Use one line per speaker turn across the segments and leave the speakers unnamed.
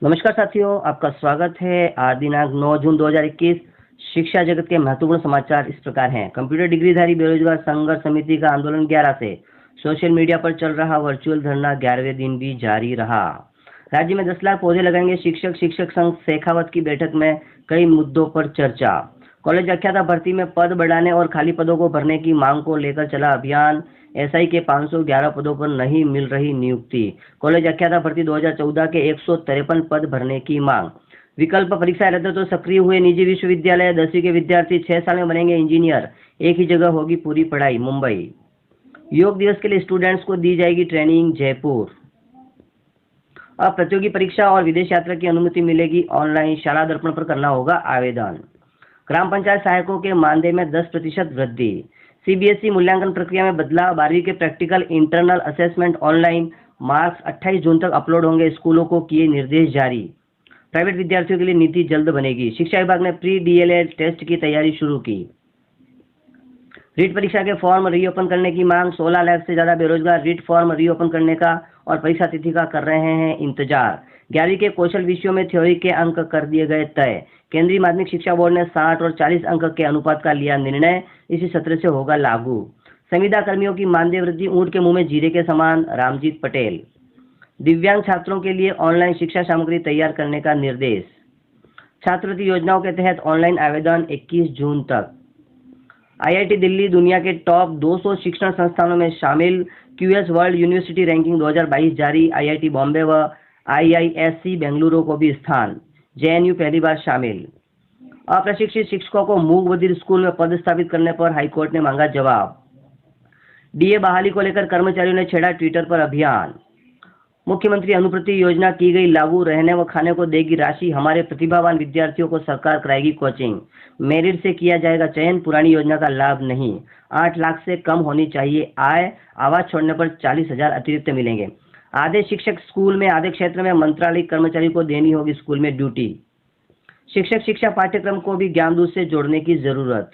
नमस्कार साथियों, आपका स्वागत है। आज दिनांक 9 जून 2021। शिक्षा जगत के महत्वपूर्ण समाचार इस प्रकार हैं। कंप्यूटर डिग्रीधारी बेरोजगार संघर्ष समिति का आंदोलन 11 से। सोशल मीडिया पर चल रहा वर्चुअल धरना 11वें दिन भी जारी रहा। राज्य में 10 लाख पौधे लगाएंगे शिक्षक संघ शेखावत की बैठक में कई मुद्दों पर चर्चा। कॉलेज व्याख्याता भर्ती में पद बढ़ाने और खाली पदों को भरने की मांग को लेकर चला अभियान। एसआई के 511 पदों पर नहीं मिल रही नियुक्ति। कॉलेज व्याख्याता भर्ती 2014 के 153 पद भरने की मांग। विकल्प परीक्षा रद्द तो सक्रिय हुए निजी विश्वविद्यालय। 10वीं के विद्यार्थी 6 साल में बनेंगे इंजीनियर। एक ही जगह होगी पूरी पढ़ाई, मुंबई। योग दिवस के लिए स्टूडेंट्स को दी जाएगी ट्रेनिंग, जयपुर। अब प्रतियोगी परीक्षा और विदेश यात्रा की अनुमति मिलेगी ऑनलाइन। शाला दर्पण पर करना होगा आवेदन। ग्राम पंचायत सहायकों के मानदेय में 10% वृद्धि। सीबीएसई मूल्यांकन प्रक्रिया में बदलाव। 12वीं के practical internal assessment online. Marks 28 जून तक अपलोड होंगे। स्कूलों को किए निर्देश जारी। प्राइवेट विद्यार्थियों के लिए नीति जल्द बनेगी। शिक्षा विभाग ने प्री डीएलएड टेस्ट की तैयारी शुरू की। रीट परीक्षा के फॉर्म रीओपन करने की मांग। 16 लाख से ज्यादा बेरोजगार रीट फॉर्म रीओपन करने का और परीक्षा तिथि का कर रहे हैं इंतजार। 11वीं के कौशल विषयों में थ्योरी के अंक कर दिए गए तय। केंद्रीय माध्यमिक शिक्षा बोर्ड ने 60 और 40 अंक के अनुपात का लिया निर्णय। इसी सत्र से होगा लागू। संविदा कर्मियों की मानदेय वृद्धि ऊंट के मुंह में जीरे के समान, रामजीत पटेल। दिव्यांग छात्रों के लिए ऑनलाइन शिक्षा सामग्री तैयार करने का निर्देश। छात्रवृत्ति योजनाओं के तहत ऑनलाइन आवेदन 21 जून तक। आईआईटी दिल्ली दुनिया के टॉप 200 शिक्षण संस्थानों में शामिल। क्यूएस वर्ल्ड यूनिवर्सिटी रैंकिंग 2022 जारी। आईआईटी बॉम्बे व आईआईएससी बेंगलुरु को भी स्थान। जेएनयू पहली बार शामिल। अप्रशिक्षित शिक्षकों को मूक बधिर स्कूल में पदस्थापित करने पर हाईकोर्ट ने मांगा जवाब। डीए बहाली को लेकर कर्मचारियों ने छेड़ा ट्विटर पर अभियान। मुख्यमंत्री अनुप्रति योजना की गई लागू। रहने व खाने को देगी राशि। हमारे प्रतिभावान विद्यार्थियों को सरकार कराएगी कोचिंग। मेरिट से किया जाएगा चयन। पुरानी योजना का लाभ नहीं। 8 लाख से कम होनी चाहिए आय। आवाज छोड़ने पर 40,000 अतिरिक्त मिलेंगे। आधे शिक्षक स्कूल में, आधे क्षेत्र में मंत्रालय कर्मचारी को देनी होगी स्कूल में ड्यूटी। शिक्षक शिक्षा पाठ्यक्रम को भी ज्ञानदूत से जोड़ने की जरूरत।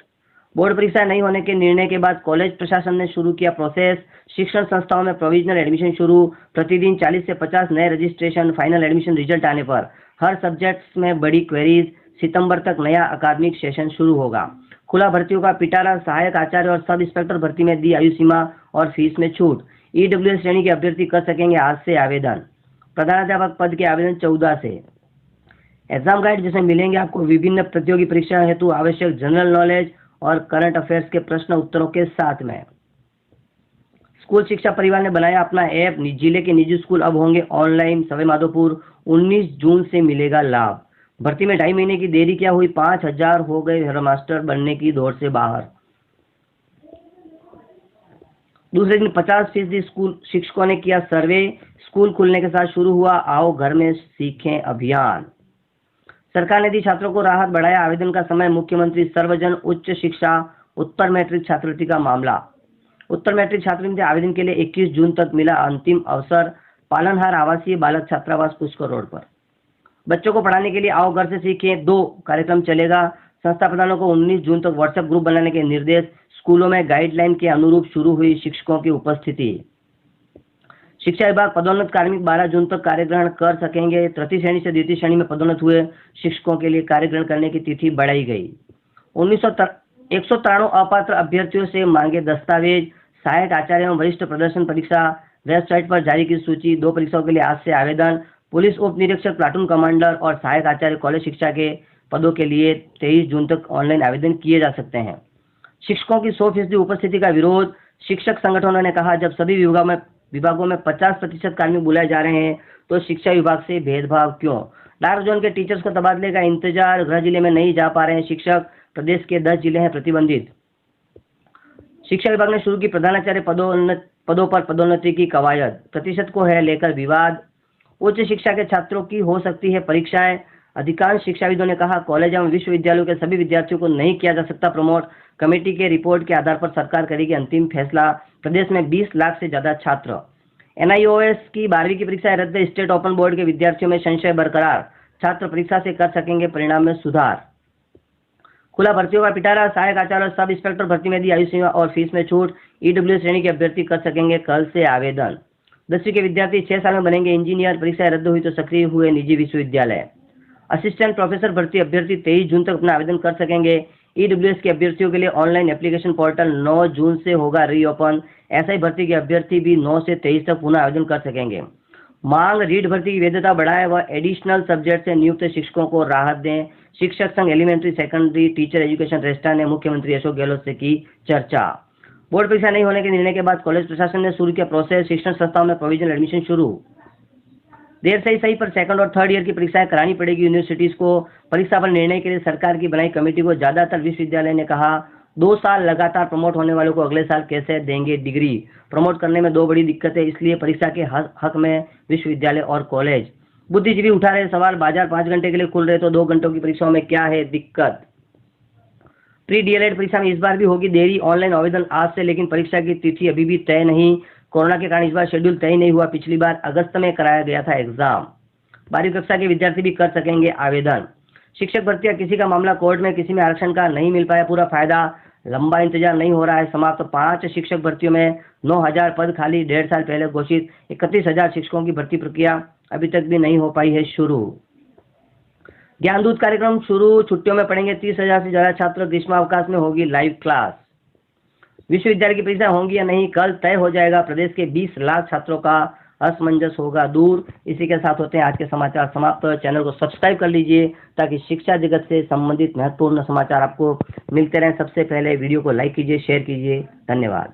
बोर्ड परीक्षा नहीं होने के निर्णय के बाद कॉलेज प्रशासन ने शुरू किया प्रोसेस। शिक्षण संस्थाओं में प्रोविजनल एडमिशन शुरू। प्रतिदिन 40 से 50 नए रजिस्ट्रेशन। फाइनल एडमिशन रिजल्ट आने पर हर सब्जेक्ट्स में बड़ी क्वेरीज। सितंबर तक नया अकादमिक सेशन शुरू होगा। खुला भर्तियों का पिटारा। सहायक आचार्य और सब इंस्पेक्टर भर्ती में दी आयु सीमा और फीस में छूट। ईडब्ल्यूएस श्रेणी के अभ्यर्थी कर सकेंगे आज से आवेदन। प्रधानाध्यापक पद के आवेदन 14 से। एग्जाम गाइड जिसमें मिलेंगे आपको विभिन्न प्रतियोगी परीक्षा हेतु आवश्यक जनरल नॉलेज और करंट अफेयर्स के प्रश्न उत्तरों के साथ में। स्कूल शिक्षा परिवार ने बनाया अपना ऐप। जिले के निजी स्कूल अब होंगे ऑनलाइन। सवाईमाधोपुर 19 जून से मिलेगा लाभ। भर्ती में 2.5 महीने की देरी क्या हुई, 5,000 हो गए हेडमास्टर बनने की दौड़ से बाहर। दूसरे दिन 50% स्कूल शिक्षकों ने किया सर्वे। स्कूल खुलने के साथ शुरू हुआ आओ घर में सीखें अभियान। सरकार ने दी छात्रों को राहत, बढ़ाया आवेदन का समय। मुख्यमंत्री सर्वजन उच्च शिक्षा उत्तर मैट्रिक छात्रवृत्ति का मामला। उत्तर मैट्रिक छात्रवृत्ति आवेदन के लिए 21 जून तक मिला अंतिम अवसर। पालनहार आवासीय बालक छात्रावास पुष्कर रोड पर। बच्चों को पढ़ाने के लिए आओ घर से सीखें 2 कार्यक्रम चलेगा। संस्था प्रधानों को 19 जून तक व्हाट्सएप ग्रुप बनाने के निर्देश। स्कूलों में गाइडलाइन के अनुरूप शुरू हुई शिक्षकों की उपस्थिति। शिक्षा विभाग पदोन्नत कार्मिक 12 जून तक कार्यग्रहण कर सकेंगे। तृतीय श्रेणी से द्वितीय श्रेणी में पदोन्नत हुए शिक्षकों के लिए कार्यग्रहण करने की तिथि बढ़ाई गई। 193 अपात्र अभ्यर्थियों से मांगे दस्तावेज। सहायक आचार्य एवं वरिष्ठ प्रदर्शन परीक्षा वेबसाइट पर जारी की सूची। 2 परीक्षाओं के लिए आज से आवेदन। पुलिस उप निरीक्षक, प्लाटून कमांडर और सहायक आचार्य कॉलेज शिक्षा के पदों के लिए 23 जून तक ऑनलाइन आवेदन किए जा सकते हैं। शिक्षकों की 100% उपस्थिति का विरोध। शिक्षक संगठनों ने कहा जब सभी विभागों में 50% कार्मिक बुलाए जा रहे हैं तो शिक्षा विभाग से भेदभाव क्यों। डार्क जोन के टीचर्स को तबादले का इंतजार। गृह जिले में नहीं जा पा रहे हैं शिक्षक। प्रदेश के 10 जिले हैं प्रतिबंधित। शिक्षा विभाग ने शुरू की प्रधानाचार्य पदों पर पदोन्नति की कवायद। प्रतिशत को है लेकर विवाद। उच्च शिक्षा के छात्रों की हो सकती है परीक्षाएं। अधिकांश शिक्षाविदों ने कहा कॉलेज एवं विश्वविद्यालयों के सभी विद्यार्थियों को नहीं किया जा सकता प्रमोट। कमेटी के रिपोर्ट के आधार पर सरकार करेगी अंतिम फैसला। प्रदेश में 20 लाख से ज्यादा छात्र। एनआईओएस की 12वीं की परीक्षा रद्द। स्टेट ओपन बोर्ड के विद्यार्थियों में संशय बरकरार। छात्र परीक्षा से कर सकेंगे परिणाम में सुधार। खुला भर्तियों का पिटारा। सहायक आचार्य और सब इंस्पेक्टर भर्ती में दी आयु सीमा और फीस में छूट। ईडब्ल्यू श्रेणी के अभ्यर्थी कर सकेंगे कल से आवेदन। 10वीं के विद्यार्थी 6 साल में बनेंगे इंजीनियर। परीक्षाएं रद्द हुई तो सक्रिय हुए निजी विश्वविद्यालय। असिस्टेंट प्रोफेसर भर्ती अभ्यर्थी 23 जून तक अपना आवेदन कर सकेंगे। ईडब्ल्यूएस के अभ्यर्थियों के लिए ऑनलाइन एप्लीकेशन पोर्टल 9 जून से होगा रीओपन। एसआई भर्ती के अभ्यर्थी भी 9 से 23 तक पुनः आवेदन कर सकेंगे। मांग रीट भर्ती की वैधता बढ़ाए व एडिशनल सब्जेक्ट से नियुक्त शिक्षकों को राहत दें। शिक्षक संघ एलिमेंट्री सेकेंडरी टीचर एजुकेशन रेस्टा ने मुख्यमंत्री अशोक गहलोत से की चर्चा। बोर्ड परीक्षा नहीं होने के निर्णय के बाद कॉलेज प्रशासन ने शुरू किया प्रोसेस। शिक्षण संस्थाओं में प्रोविजनल एडमिशन शुरू। देर से ही सही पर सेकंड और थर्ड ईयर की परीक्षाएं करानी पड़ेगी यूनिवर्सिटीज को। परीक्षा पर निर्णय के लिए सरकार की बनाई कमेटी को ज्यादातर विश्वविद्यालय ने कहा 2 साल लगातार प्रमोट होने वालों को अगले साल कैसे देंगे डिग्री। प्रमोट करने में 2 बड़ी दिक्कतें, इसलिए परीक्षा के हक में विश्वविद्यालय और कॉलेज। बुद्धिजीवी उठा रहे सवाल, बाजार 5 घंटे के लिए खुल रहे तो 2 घंटों की परीक्षाओं में क्या है दिक्कत। प्री डीएलएड परीक्षा में इस बार भी होगी देरी। ऑनलाइन आवेदन आज से, लेकिन परीक्षा की तिथि अभी भी तय नहीं। कोरोना के कारण इस बार शेड्यूल तय नहीं हुआ। पिछली बार अगस्त में कराया गया था एग्जाम। 12वीं कक्षा के विद्यार्थी भी कर सकेंगे आवेदन। शिक्षक भर्ती या किसी का मामला कोर्ट में, किसी में आरक्षण का नहीं मिल पाया पूरा फायदा। लंबा इंतजार नहीं हो रहा है समाप्त। 5 शिक्षक भर्तियों में 9,000 पद खाली। 1.5 साल पहले घोषित 31,000 शिक्षकों की भर्ती प्रक्रिया अभी तक भी नहीं हो पाई है शुरू। ज्ञानदूत कार्यक्रम शुरू। छुट्टियों में पढ़ेंगे 30,000 से ज्यादा छात्र। ग्रीष्मावकाश में होगी लाइव क्लास। विश्वविद्यालय की परीक्षा होंगी या नहीं कल तय हो जाएगा। प्रदेश के 20 लाख छात्रों का असमंजस होगा दूर। इसी के साथ होते हैं आज के समाचार समाप्त। चैनल को सब्सक्राइब कर लीजिए ताकि शिक्षा जगत से संबंधित महत्वपूर्ण समाचार आपको मिलते रहें। सबसे पहले वीडियो को लाइक कीजिए, शेयर कीजिए। धन्यवाद।